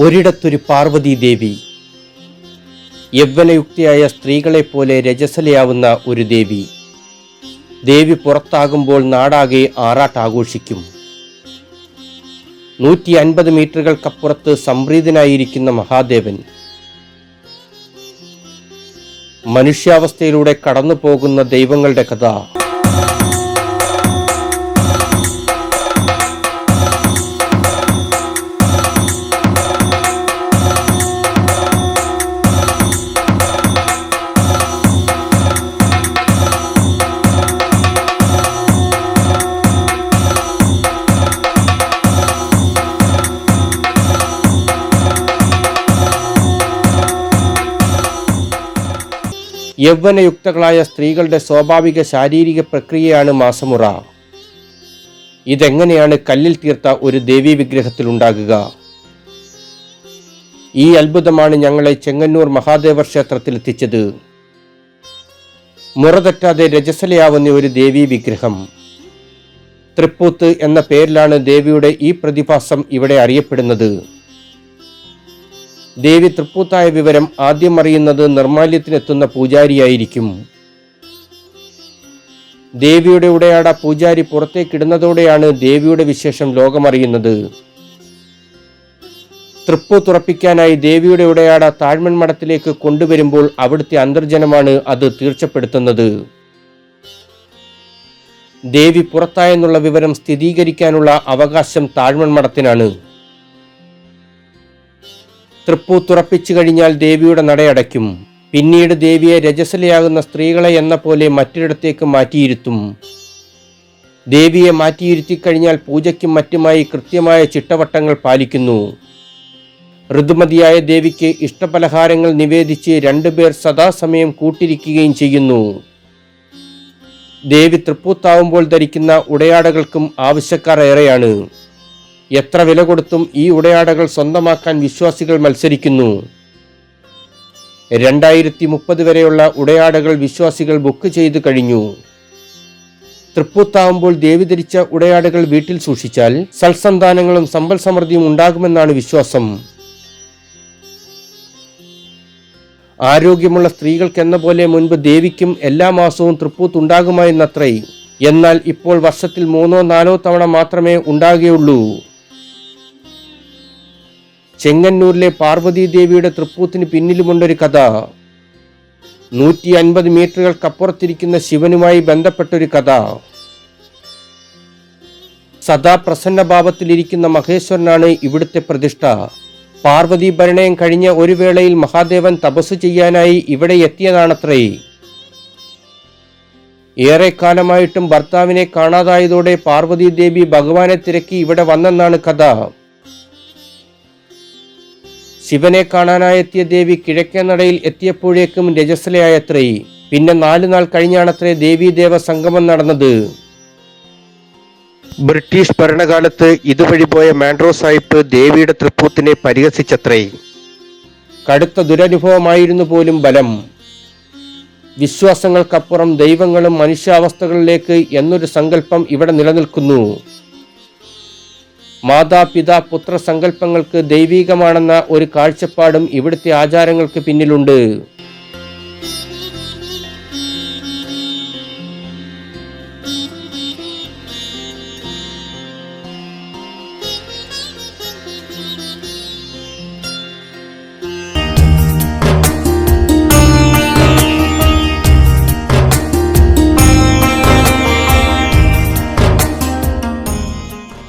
ഒരിടത്തൊരു പാർവതീദേവി. യൗവനയുക്തിയായ സ്ത്രീകളെപ്പോലെ രജസ്വലയാവുന്ന ഒരു ദേവി. ദേവി പുറത്താകുമ്പോൾ നാടാകെ ആറാട്ടാഘോഷിക്കും. 150 മീറ്ററുകൾക്കപ്പുറത്ത് സംപ്രീതനായിരിക്കുന്ന മഹാദേവൻ മനുഷ്യാവസ്ഥയിലൂടെ കടന്നു പോകുന്ന ദൈവങ്ങളുടെ കഥ. യൗവനയുക്തകളായ സ്ത്രീകളുടെ സ്വാഭാവിക ശാരീരിക പ്രക്രിയയാണ് മാസമുറ. ഇതെങ്ങനെയാണ് കല്ലിൽ തീർത്ത ഒരു ദേവീ വിഗ്രഹത്തിലുണ്ടാകുക? ഈ അത്ഭുതമാണ് ഞങ്ങളെ ചെങ്ങന്നൂർ മഹാദേവ ക്ഷേത്രത്തിലെത്തിച്ചത്. മുറതെറ്റാതെ രജസ്വലയാവുന്ന ഒരു ദേവീ വിഗ്രഹം. തൃപ്പൂത്ത് എന്ന പേരിലാണ് ദേവിയുടെ ഈ പ്രതിഭാസം ഇവിടെ അറിയപ്പെടുന്നത്. ദേവി തൃപ്പൂത്തായ വിവരം ആദ്യം അറിയുന്നത് നിർമ്മാല്യത്തിനെത്തുന്ന പൂജാരിയായിരിക്കും. ദേവിയുടെ ഉടയാട പൂജാരി പുറത്തേക്കിടുന്നതോടെയാണ് ദേവിയുടെ വിശേഷം ലോകമറിയുന്നത്. തൃപ്പൂത്തുറപ്പിക്കാനായി ദേവിയുടെ ഉടയാട താഴ്മൺ മഠത്തിലേക്ക് കൊണ്ടുവരുമ്പോൾ അവിടുത്തെ അന്തർജനമാണ് അത് തീർച്ചപ്പെടുത്തുന്നത്. ദേവി പുറത്തായെന്നുള്ള വിവരം സ്ഥിരീകരിക്കാനുള്ള അവകാശം താഴ്മൺ മഠത്തിനാണ്. തൃപ്പൂത്തുറപ്പിച്ചു കഴിഞ്ഞാൽ ദേവിയുടെ നടയടയ്ക്കും. പിന്നീട് ദേവിയെ രജസ്വലയാകുന്ന സ്ത്രീകളെ എന്ന പോലെ മറ്റൊരിടത്തേക്ക് മാറ്റിയിരുത്തും. ദേവിയെ മാറ്റിയിരുത്തിക്കഴിഞ്ഞാൽ പൂജയ്ക്കും മറ്റുമായി കൃത്യമായ ചിട്ടവട്ടങ്ങൾ പാലിക്കുന്നു. ഋതുമതിയായ ദേവിക്ക് ഇഷ്ടപലഹാരങ്ങൾ നിവേദിച്ച് 2 പേർ സദാസമയം കൂട്ടിരിക്കുകയും ചെയ്യുന്നു. ദേവി തൃപ്പൂത്താവുമ്പോൾ ധരിക്കുന്ന ഉടയാടകൾക്കും ആവശ്യക്കാർ ഏറെയാണ്. എത്ര വില കൊടുത്തും ഈ ഉടയാടകൾ സ്വന്തമാക്കാൻ വിശ്വാസികൾ മത്സരിക്കുന്നു. 2030 വരെയുള്ള ഉടയാടകൾ വിശ്വാസികൾ ബുക്ക് ചെയ്തു കഴിഞ്ഞു. തൃപ്പൂത്താവുമ്പോൾ ദേവി ധരിച്ച ഉടയാടകൾ വീട്ടിൽ സൂക്ഷിച്ചാൽ സൽസന്താനങ്ങളും സമ്പൽ സമൃദ്ധിയും ഉണ്ടാകുമെന്നാണ് വിശ്വാസം. ആരോഗ്യമുള്ള സ്ത്രീകൾക്കെന്ന പോലെ മുൻപ് ദേവിക്കും എല്ലാ മാസവും തൃപ്പൂത്തുണ്ടാകുമായിരുന്നത്രേ. എന്നാൽ ഇപ്പോൾ വർഷത്തിൽ 3-4 തവണ മാത്രമേ ഉണ്ടാകുകയുള്ളൂ. ചെങ്ങന്നൂരിലെ പാർവതീദേവിയുടെ തൃപ്പൂത്തിന് പിന്നിലുമുണ്ടൊരു കഥ. 150 മീറ്ററുകൾക്കപ്പുറത്തിരിക്കുന്ന ശിവനുമായി ബന്ധപ്പെട്ടൊരു കഥ. സദാ പ്രസന്നഭാവത്തിലിരിക്കുന്ന മഹേശ്വരനാണ് ഇവിടുത്തെ പ്രതിഷ്ഠ. പാർവതി ഭരണയം കഴിഞ്ഞ ഒരു വേളയിൽ മഹാദേവൻ തപസ്സു ചെയ്യാനായി ഇവിടെ എത്തിയതാണത്രേ. ഏറെക്കാലമായിട്ടും ഭർത്താവിനെ കാണാതായതോടെ പാർവതീദേവി ഭഗവാനെ തിരക്കി ഇവിടെ വന്നെന്നാണ് കഥ. ശിവനെ കാണാനായെത്തിയ ദേവി കിഴക്കേ നടയിൽ എത്തിയപ്പോഴേക്കും രജസ്വലയായത്രേ. പിന്നെ 4 നാൾ കഴിഞ്ഞാണത്രേ ദേവീദേവ സംഗമം നടന്നത്. ബ്രിട്ടീഷ് ഭരണകാലത്ത് ഇതുവഴി പോയ മാൻഡ്രോ സാഹിബ് ദേവിയുടെ തൃപ്പൂത്തിനെ പരിഹസിച്ചത്രേ. കടുത്ത ദുരനുഭവമായിരുന്നു പോലും ബലം. വിശ്വാസങ്ങൾക്കപ്പുറം ദൈവങ്ങളും മനുഷ്യാവസ്ഥകളിലേക്ക് എന്നൊരു സങ്കല്പം ഇവിടെ നിലനിൽക്കുന്നു. മാതാപിതാ പുത്ര സങ്കല്പങ്ങൾക്ക് ദൈവീകമാണെന്ന ഒരു കാഴ്ചപ്പാടും ഇവിടുത്തെ ആചാരങ്ങൾക്ക് പിന്നിലുണ്ട്.